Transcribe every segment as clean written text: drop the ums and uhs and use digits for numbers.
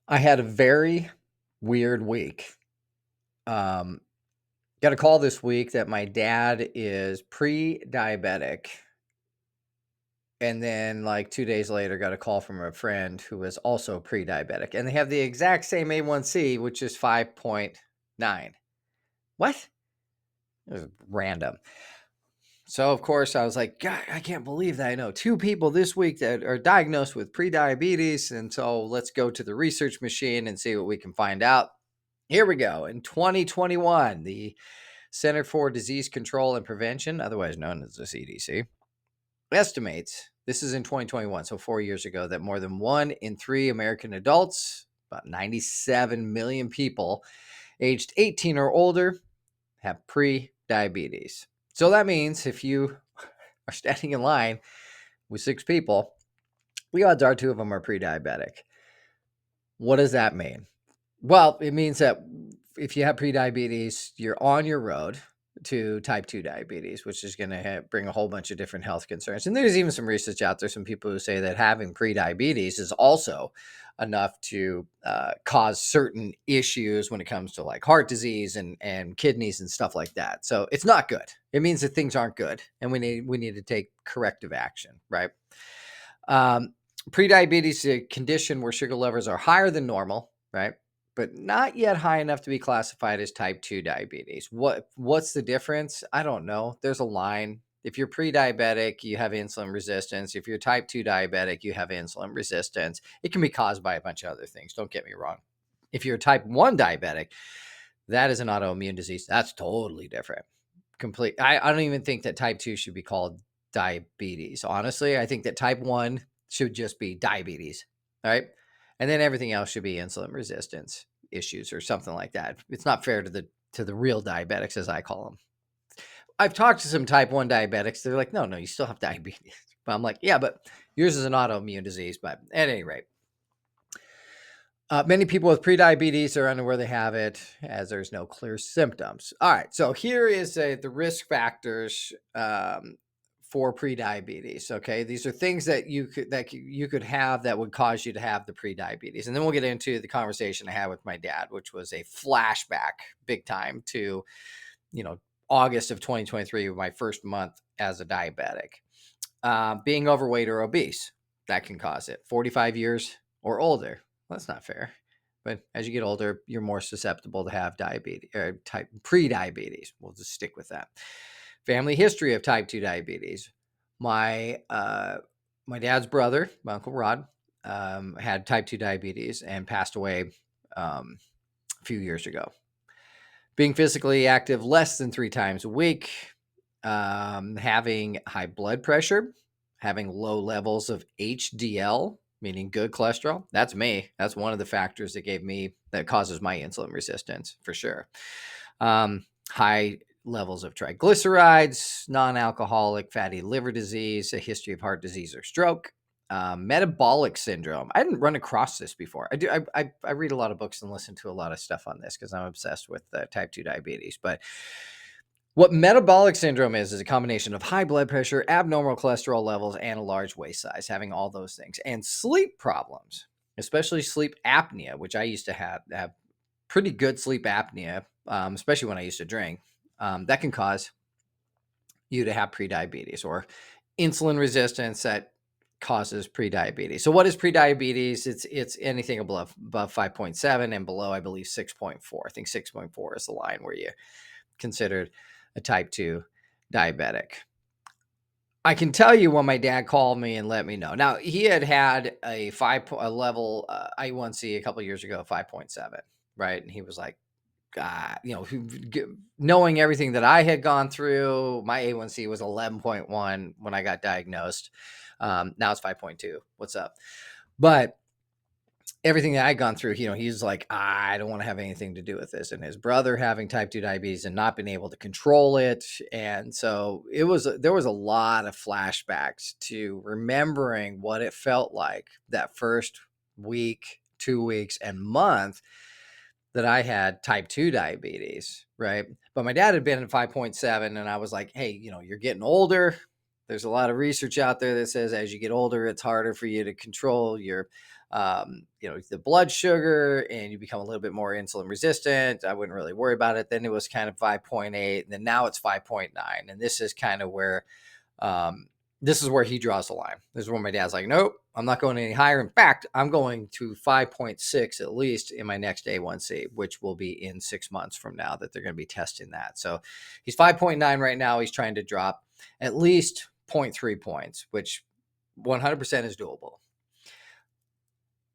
I had a very weird week. Um, got a call this week that my dad is pre-diabetic. And then like 2 days later, got a call from a friend who is also pre-diabetic. And they have the exact same A1C, which is 5.9. What? It was random. So of course I was like, God, I can't believe that I know 2 people this week that are diagnosed with pre-diabetes. And so let's go to the research machine and see what we can find out. Here we go. In 2021, the Center for Disease Control and Prevention, otherwise known as the CDC, estimates, this is in 2021, so 4 years ago, that more than 1 in 3 American adults, about 97 million people aged 18 or older, have pre-diabetes. So that means if you are standing in line with 6 people, the odds are 2 of them are pre-diabetic. What does that mean? Well, it means that if you have pre-diabetes, you're on your road to type 2 diabetes, which is going to bring a whole bunch of different health concerns. And there's even some research out there, some people who say that having pre-diabetes is also enough to cause certain issues when it comes to like heart disease and kidneys and stuff like that. So it's not good. It means that things aren't good, and we need to take corrective action, right? Um, Pre-diabetes is a condition where sugar levels are higher than normal, right? But not yet high enough to be classified as type 2 diabetes. What's the difference? I don't know. There's a line. If you're pre-diabetic, you have insulin resistance. If you're type 2 diabetic, you have insulin resistance. It can be caused by a bunch of other things. Don't get me wrong. If you're type 1 diabetic, that is an autoimmune disease. That's totally different. I don't even think that type 2 should be called diabetes. Honestly, I think that type 1 should just be diabetes. All right. And then everything else should be insulin resistance issues or something like that. It's not fair to the real diabetics, as I call them. I've talked to some type 1 diabetics. They're like, no, you still have diabetes. But I'm like, yeah, but yours is an autoimmune disease. But at any rate, many people with prediabetes are unaware they have it, as there's no clear symptoms. All right, so here is the risk factors for prediabetes. Okay, these are things that you could have that would cause you to have the prediabetes, and then we'll get into the conversation I had with my dad, which was a flashback, big time, to August of 2023, my first month as a diabetic. Being overweight or obese, that can cause it. 45 years or older. Well, that's not fair. But as you get older, you're more susceptible to have diabetes or type pre-diabetes. We'll just stick with that. Family history of type 2 diabetes. My dad's brother, my Uncle Rod, had type 2 diabetes and passed away a few years ago. Being physically active less than 3 times a week, having high blood pressure, having low levels of HDL, meaning good cholesterol. That's me. That's one of the factors that causes my insulin resistance for sure. High levels of triglycerides, non-alcoholic fatty liver disease, a history of heart disease or stroke, metabolic syndrome. I didn't run across this before. I read a lot of books and listen to a lot of stuff on this because I'm obsessed with type 2 diabetes. But what metabolic syndrome is a combination of high blood pressure, abnormal cholesterol levels, and a large waist size, having all those things. And sleep problems, especially sleep apnea, which I used to have pretty good sleep apnea, especially when I used to drink. That can cause you to have prediabetes or insulin resistance that causes prediabetes. So what is prediabetes? It's anything above 5.7 and below, I believe, 6.4. I think 6.4 is the line where you considered a type 2 diabetic. I can tell you when my dad called me and let me know. Now, he had a level A1C a couple of years ago, 5.7, right? And he was like, God, knowing everything that I had gone through, my A1C was 11.1 when I got diagnosed. Now it's 5.2. What's up? But everything that I'd gone through, he's like, I don't want to have anything to do with this. And his brother having type 2 diabetes and not being able to control it. And so there was a lot of flashbacks to remembering what it felt like that first week, 2 weeks, and month that I had type 2 diabetes, right? But my dad had been at 5.7, and I was like, hey, you're getting older. There's a lot of research out there that says as you get older, it's harder for you to control your the blood sugar, and you become a little bit more insulin resistant. I wouldn't really worry about it. Then it was kind of 5.8, and then now it's 5.9. And this is kind of where um, this is where he draws the line. This is where my dad's like, nope, I'm not going any higher. In fact, I'm going to 5.6 at least in my next A1C, which will be in 6 months from now that they're going to be testing that. So he's 5.9 right now. He's trying to drop at least 0.3 points, which 100% is doable.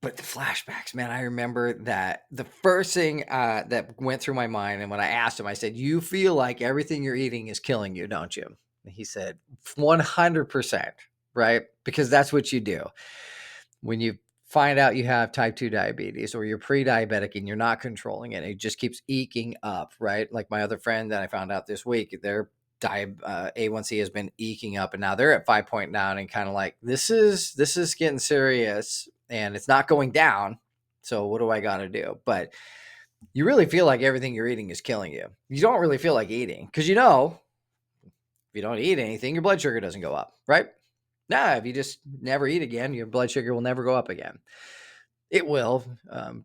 But the flashbacks, man, I remember that the first thing that went through my mind, and when I asked him, I said, you feel like everything you're eating is killing you, don't you? And he said, 100%, right? Because that's what you do. When you find out you have type 2 diabetes or you're pre-diabetic and you're not controlling it, it just keeps eking up, right? Like my other friend that I found out this week, their A1C has been eking up, and now they're at 5.9, and kind of like, this is getting serious, and it's not going down. So what do I got to do? But you really feel like everything you're eating is killing you. You don't really feel like eating because if you don't eat anything, your blood sugar doesn't go up, right? Nah, if you just never eat again, your blood sugar will never go up again. It will,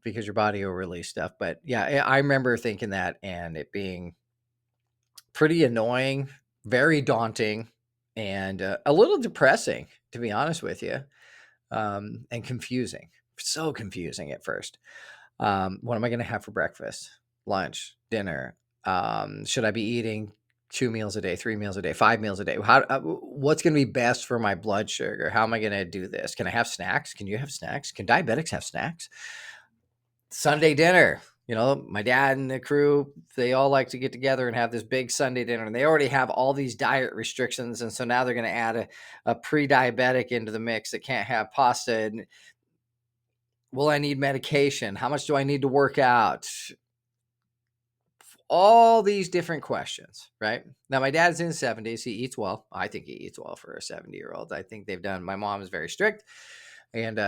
because your body will release stuff. But yeah, I remember thinking that and it being pretty annoying, very daunting, and a little depressing, to be honest with you, and confusing. So confusing at first. What am I going to have for breakfast, lunch, dinner? Should I be eating 2 meals a day, 3 meals a day, 5 meals a day? What's going to be best for my blood sugar? How am I going to do this? Can I have snacks? Can you have snacks? Can diabetics have snacks? Sunday dinner. My dad and the crew, they all like to get together and have this big Sunday dinner, and they already have all these diet restrictions. And so now they're going to add a pre-diabetic into the mix that can't have pasta. And will I need medication? How much do I need to work out? All these different questions, right? Now, my dad's in his 70s. He eats well. I think he eats well for a 70-year-old. I think my mom is very strict, and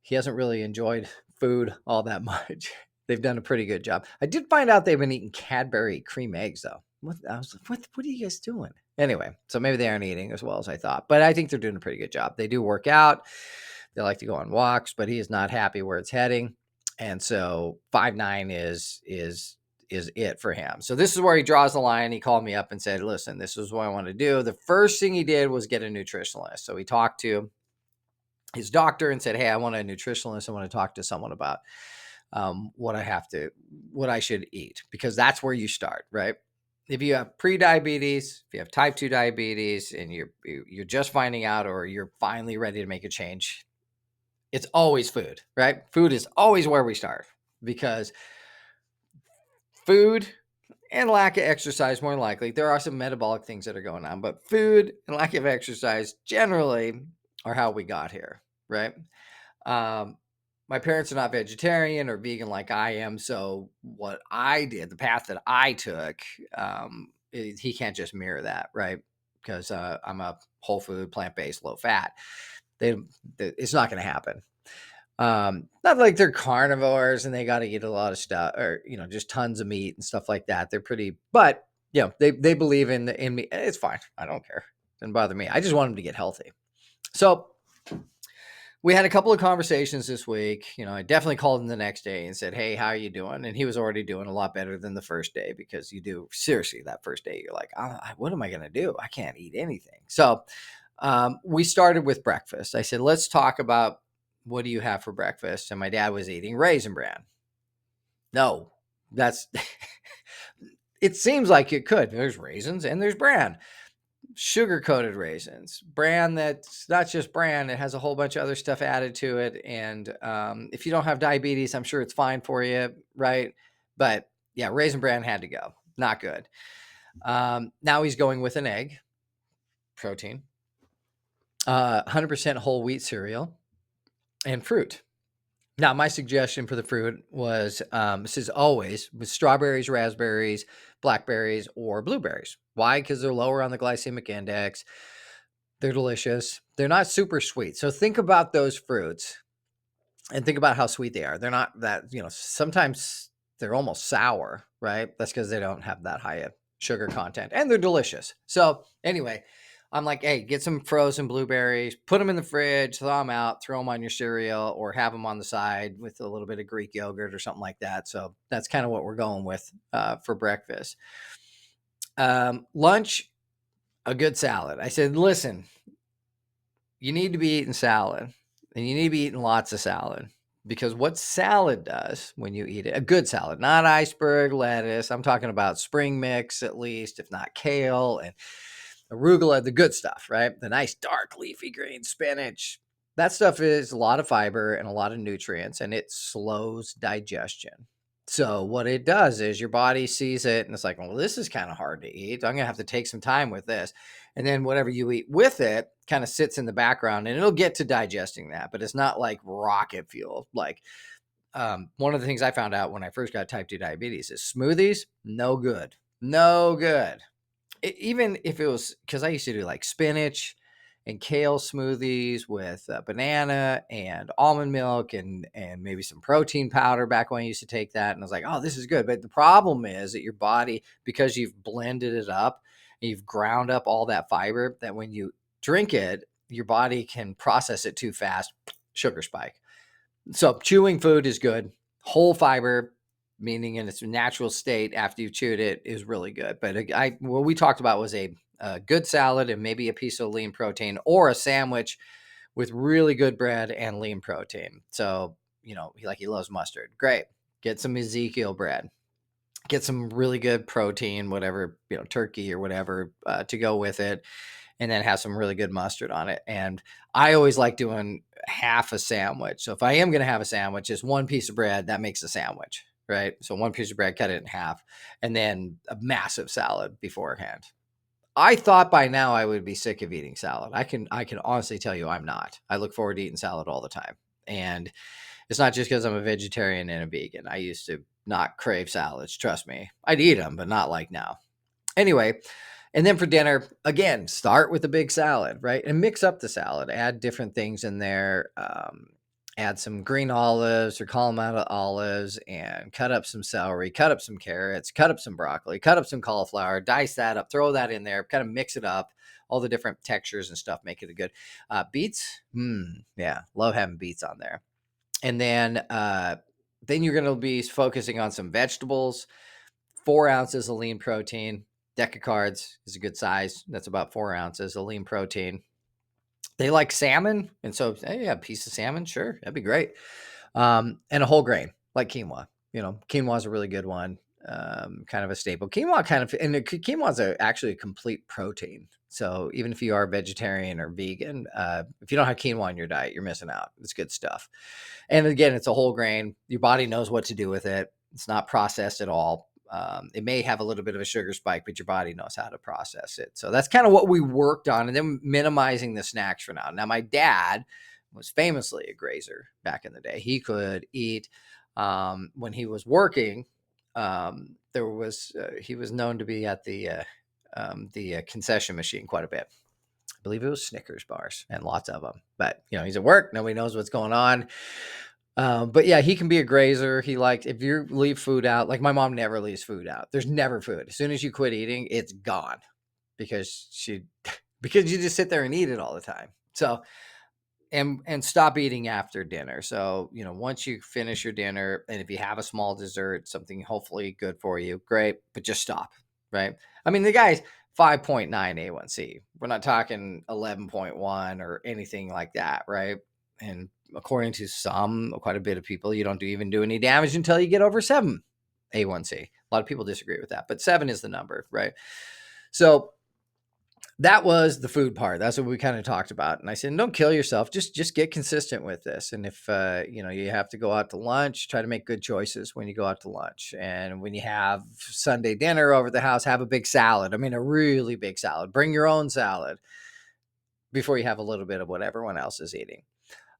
he hasn't really enjoyed food all that much. They've done a pretty good job. I did find out they've been eating Cadbury cream eggs, though. I was like, what are you guys doing? Anyway, so maybe they aren't eating as well as I thought, but I think they're doing a pretty good job. They do work out. They like to go on walks, but he is not happy where it's heading. And so 5.9 is it for him. So this is where he draws the line. He called me up and said, listen, this is what I want to do. The first thing he did was get a nutritionalist. So he talked to his doctor and said, hey, I want a nutritionalist. I want to talk to someone about what I should eat, because that's where you start, right? If you have pre-diabetes, if you have type 2 diabetes, and you're just finding out, or you're finally ready to make a change, it's always food, right? Food is always where we start, because food and lack of exercise, more likely, there are some metabolic things that are going on, but food and lack of exercise generally are how we got here, right? My parents are not vegetarian or vegan like I am. So what I did, the path that I took, he can't just mirror that, right? Because I'm a whole food, plant-based, low fat. It's not going to happen. Not like they're carnivores and they got to eat a lot of stuff, or just tons of meat and stuff like that. They're pretty, but they believe in me. It's fine. I don't care. It doesn't bother me. I just want them to get healthy. So we had a couple of conversations this week. I definitely called him the next day and said, hey, how are you doing? And he was already doing a lot better than the first day, because you do, seriously, that first day, you're like, what am I going to do? I can't eat anything. So we started with breakfast. I said, let's talk about, what do you have for breakfast? And my dad was eating Raisin Bran. No, that's, it seems like it could. There's raisins and there's bran. Sugar-coated raisins, bran that's not just bran, it has a whole bunch of other stuff added to it. And if you don't have diabetes, I'm sure it's fine for you, right? But yeah, Raisin Bran had to go. Not good. Now he's going with an egg, protein, 100% whole wheat cereal, and fruit. Now, my suggestion for the fruit was, this is always with strawberries, raspberries, blackberries, or blueberries. Why? Because they're lower on the glycemic index. They're delicious. They're not super sweet. So think about those fruits and think about how sweet they are. They're not that, sometimes they're almost sour, right? That's because they don't have that high sugar content, and they're delicious. So anyway, I'm like, hey, get some frozen blueberries, put them in the fridge, thaw them out, throw them on your cereal, or have them on the side with a little bit of Greek yogurt or something like that. So that's kind of what we're going with for breakfast. Lunch, a good salad. I said, listen, you need to be eating salad, and you need to be eating lots of salad, because what salad does when you eat it, a good salad, not iceberg lettuce. I'm talking about spring mix, at least, if not kale and arugula, the good stuff, right? The nice dark leafy green spinach. That stuff is a lot of fiber and a lot of nutrients, and it slows digestion. So what it does is your body sees it and it's like, well, this is kind of hard to eat. I'm going to have to take some time with this. And then whatever you eat with it kind of sits in the background, and it'll get to digesting that, but it's not like rocket fuel. Like one of the things I found out when I first got type 2 diabetes is smoothies, no good. No good. Even if it was, because I used to do like spinach and kale smoothies with banana and almond milk and maybe some protein powder back when I used to take that. And I was like, oh, this is good. But the problem is that your body, because you've blended it up and you've ground up all that fiber, that when you drink it, your body can process it too fast, sugar spike. So chewing food is good. Whole fiber, meaning in its natural state after you've chewed it, is really good. But what we talked about was a good salad and maybe a piece of lean protein, or a sandwich with really good bread and lean protein. So, he loves mustard. Great. Get some Ezekiel bread. Get some really good protein, whatever, turkey or whatever to go with it, and then have some really good mustard on it. And I always like doing half a sandwich. So if I am going to have a sandwich, just one piece of bread, that makes a sandwich, right? So one piece of bread, cut it in half, and then a massive salad beforehand. I thought by now I would be sick of eating salad. I can honestly tell you I'm not. I look forward to eating salad all the time. And it's not just because I'm a vegetarian and a vegan. I used to not crave salads. Trust me. I'd eat them, but not like now. Anyway, and then for dinner, again, start with a big salad, right? And mix up the salad, add different things in there. Add some green olives or Kalamata olives, and cut up some celery, cut up some carrots, cut up some broccoli, cut up some cauliflower, dice that up, throw that in there, kind of mix it up, all the different textures and stuff, make it a good beets. Yeah, love having beets on there. And then you're going to be focusing on some vegetables. 4 ounces of lean protein. Deck of cards is a good size. That's about 4 ounces of lean protein. They like salmon, and so, hey, yeah, a piece of salmon, sure, that'd be great. And a whole grain like quinoa. Quinoa is a really good one. Kind of a staple. Quinoa quinoa is actually a complete protein. So even if you are vegetarian or vegan, if you don't have quinoa in your diet, you're missing out. It's good stuff. And again, it's a whole grain. Your body knows what to do with it. It's not processed at all. It may have a little bit of a sugar spike, but your body knows how to process it. So that's kind of what we worked on, and then minimizing the snacks for now. Now, my dad was famously a grazer back in the day. He could eat when he was working. He was known to be at the concession machine quite a bit. I believe it was Snickers bars, and lots of them. But he's at work. Nobody knows what's going on. But yeah, he can be a grazer. He likes, if you leave food out, like my mom never leaves food out. There's never food. As soon as you quit eating, it's gone, because because you just sit there and eat it all the time. So, and stop eating after dinner. So, once you finish your dinner, and if you have a small dessert, something hopefully good for you, great, but just stop, right? I mean, the guy's 5.9 A1C. We're not talking 11.1 or anything like that, right? And according to quite a bit of people, you don't even do any damage until you get over 7 A1C. A lot of people disagree with that, but 7 is the number, right? So that was the food part. That's what we kind of talked about. And I said, don't kill yourself. Just get consistent with this. And if, you have to go out to lunch, try to make good choices when you go out to lunch. And when you have Sunday dinner over the house, have a big salad. I mean, a really big salad. Bring your own salad before you have a little bit of what everyone else is eating.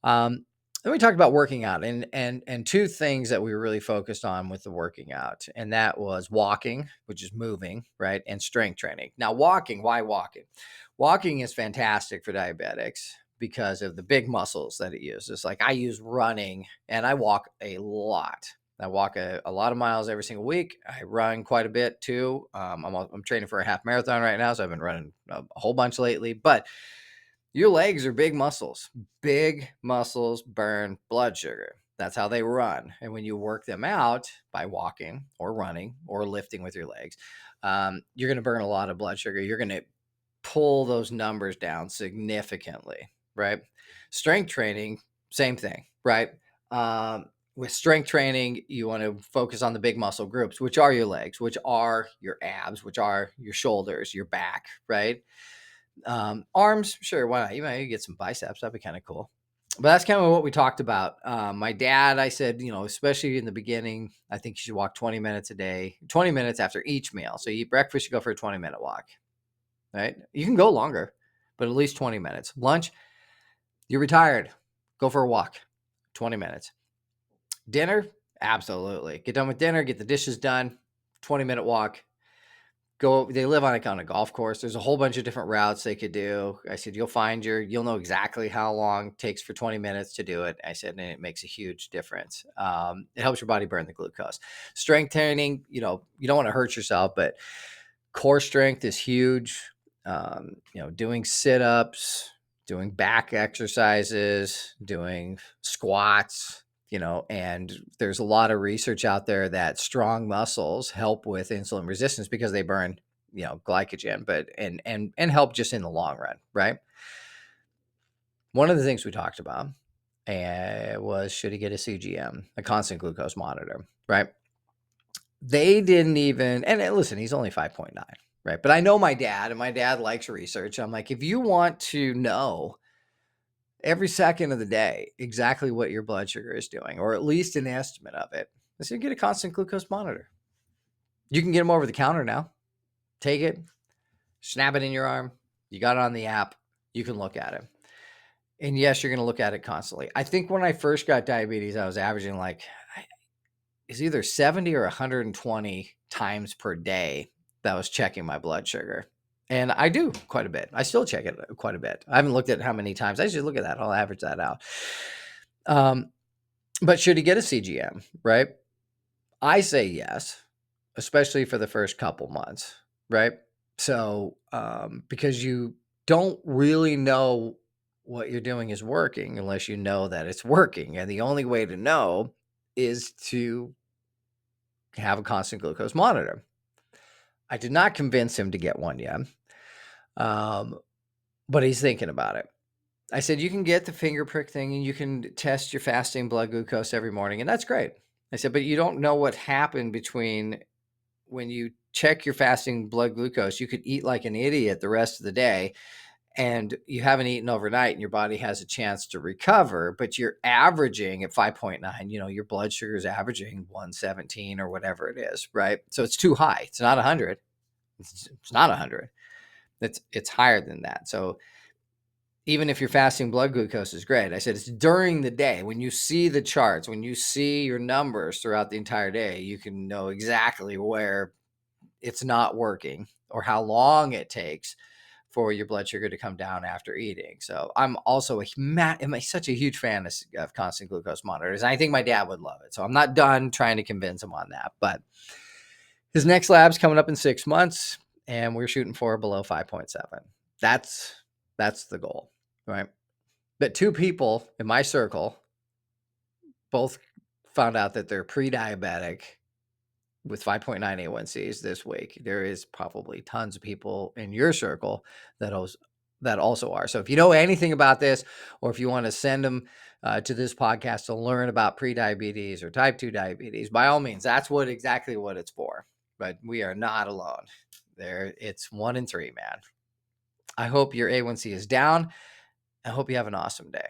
Then we talked about working out, and 2 things that we were really focused on with the working out, and that was walking, which is moving, right, and strength training. Now, walking, why walking? Walking is fantastic for diabetics because of the big muscles that it uses. Like, I use running, and I walk a lot. I walk a lot of miles every single week. I run quite a bit too. I'm training for a half marathon right now, so I've been running a whole bunch lately. But your legs are big muscles. Big muscles burn blood sugar. That's how they run. And when you work them out by walking or running or lifting with your legs, you're going to burn a lot of blood sugar. You're going to pull those numbers down significantly, right? Strength training, same thing, right? With strength training, you want to focus on the big muscle groups, which are your legs, which are your abs, which are your shoulders, your back, right? Arms, sure, why not? You might get some biceps. That'd be kind of cool. But that's kind of what we talked about. My dad, I said, especially in the beginning, I think you should walk 20 minutes a day, 20 minutes after each meal. So you eat breakfast, you go for a 20-minute walk, right? You can go longer, but at least 20 minutes. Lunch, you're retired. Go for a walk, 20 minutes. Dinner, absolutely. Get done with dinner, get the dishes done, 20-minute walk. They live on a golf course. There's a whole bunch of different routes they could do. I said, you'll know exactly how long it takes for 20 minutes to do it. I said, and it makes a huge difference. It helps your body burn the glucose. Strength training, you don't want to hurt yourself, but core strength is huge. Doing sit-ups, doing back exercises, doing squats, and there's a lot of research out there that strong muscles help with insulin resistance because they burn, glycogen, but and help just in the long run, right? One of the things we talked about was, should he get a CGM, a constant glucose monitor, right? They didn't even, and listen, he's only 5.9, right? But I know my dad, and my dad likes research. I'm like, if you want to know every second of the day exactly what your blood sugar is doing, or at least an estimate of it, I said, get a constant glucose monitor. You can get them over the counter now. Take it, snap it in your arm. You got it on the app. You can look at it. And yes, you're going to look at it constantly. I think when I first got diabetes, I was averaging it's either 70 or 120 times per day that I was checking my blood sugar. And I do quite a bit. I still check it quite a bit. I haven't looked at how many times. I should look at that. I'll average that out. But should he get a CGM, right? I say yes, especially for the first couple months, right? So, because you don't really know what you're doing is working unless you know that it's working. And the only way to know is to have a constant glucose monitor. I did not convince him to get one yet, but he's thinking about it. I said, you can get the finger prick thing and you can test your fasting blood glucose every morning, and that's great. I said, but you don't know what happened between when you check your fasting blood glucose. You could eat like an idiot the rest of the day, and you haven't eaten overnight, and your body has a chance to recover, but you're averaging at 5.9, your blood sugar is averaging 117 or whatever it is, right? So it's too high. It's not 100. It's not 100. It's higher than that. So even if your fasting blood glucose is great, I said it's during the day when you see the charts, when you see your numbers throughout the entire day, you can know exactly where it's not working or how long it takes for your blood sugar to come down after eating. So I'm also such a huge fan of constant glucose monitors. I think my dad would love it. So I'm not done trying to convince him on that, but his next lab's coming up in 6 months and we're shooting for below 5.7. That's the goal, right? But 2 people in my circle both found out that they're pre-diabetic with 5.9 A1Cs this week. There is probably tons of people in your circle that also are. So if you know anything about this, or if you want to send them to this podcast to learn about pre-diabetes or type 2 diabetes, by all means, that's exactly what it's for. But we are not alone. It's 1 in 3, man. I hope your A1C is down. I hope you have an awesome day.